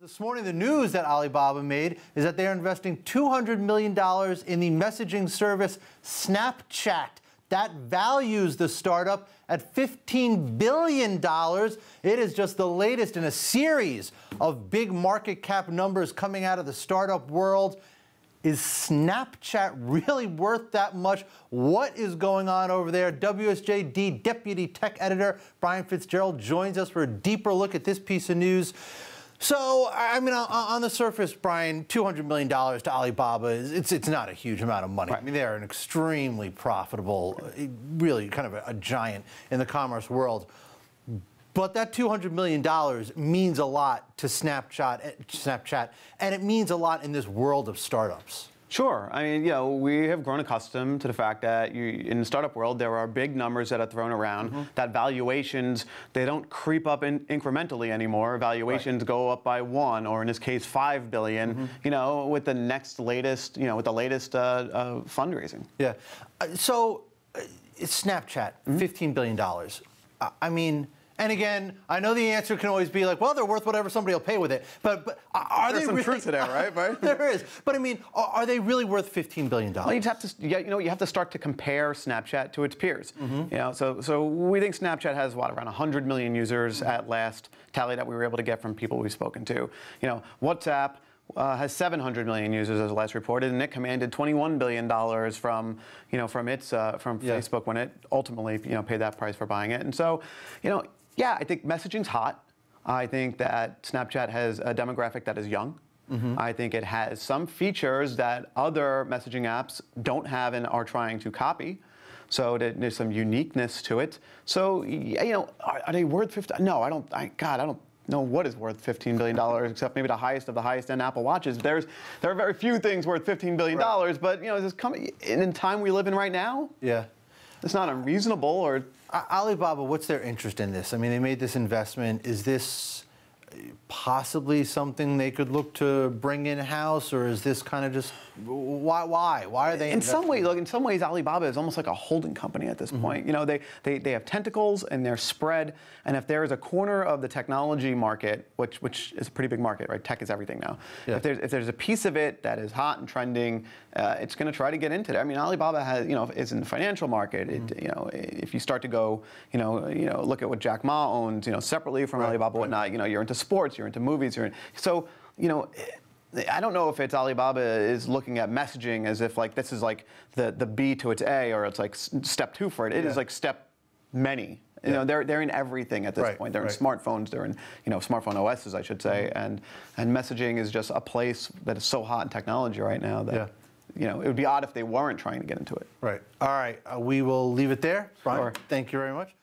This morning, the news that Alibaba made is that they are investing $200 million in the messaging service Snapchat. That values the startup at $15 billion. It is just the latest in a series of big market cap numbers coming out of the startup world. Is Snapchat really worth that much? What is going on over there? WSJ.D Deputy Tech Editor Brian Fitzgerald joins us for a deeper look at this piece of news. So, I mean, on the surface, Brian, $200 million to Alibaba, it's not a huge amount of money. Right. I mean, they're an extremely profitable, really kind of a giant in the commerce world. But that $200 million means a lot to Snapchat, and it means a lot in this world of startups. Sure. I mean, we have grown accustomed to the fact that in the startup world, there are big numbers that are thrown around, that valuations, they don't creep up incrementally anymore. Valuations go up by 1, or in this case, 5 billion, with the next latest, with the latest fundraising. Yeah. So, it's Snapchat, $15 billion. I mean, and again, I know the answer can always be like, well, they're worth whatever somebody will pay with it. But are they really? There's some truth to that, right? There is. But I mean, are they really worth $15 billion? Well, you have to start to compare Snapchat to its peers. So we think Snapchat has around 100 million users at last tally that we were able to get from people we've spoken to. WhatsApp has 700 million users as last reported, and it commanded $21 billion from Facebook when it ultimately paid that price for buying it. And so, yeah, I think messaging's hot. I think that Snapchat has a demographic that is young. I think it has some features that other messaging apps don't have and are trying to copy. So there's some uniqueness to it. So, are they worth 15? No, I don't know what is worth $15 billion, except maybe the highest of the highest-end Apple Watches. There are very few things worth $15 billion, but in the time we live in right now, it's not unreasonable. Or Alibaba, what's their interest in this? I mean, they made this investment. Is this possibly something they could look to bring in-house, or is this kind of just why are they? In some ways, Alibaba is almost like a holding company at this point. They have tentacles and they're spread. And if there is a corner of the technology market, which is a pretty big market, right? Tech is everything now. Yeah. If there's a piece of it that is hot and trending, it's going to try to get into it. I mean, Alibaba has is in the financial market. If you start to go look at what Jack Ma owns, separately from Alibaba, whatnot. You're into sports, you're into movies, I don't know if it's Alibaba is looking at messaging as if this is the B to its A, or it's like step 2 for it. It is like step many. They're in everything at this point. They're in smartphones. They're in smartphone OSs, I should say, and messaging is just a place that is so hot in technology right now that it would be odd if they weren't trying to get into it. Right. All right. We will leave it there. Brian, thank you very much.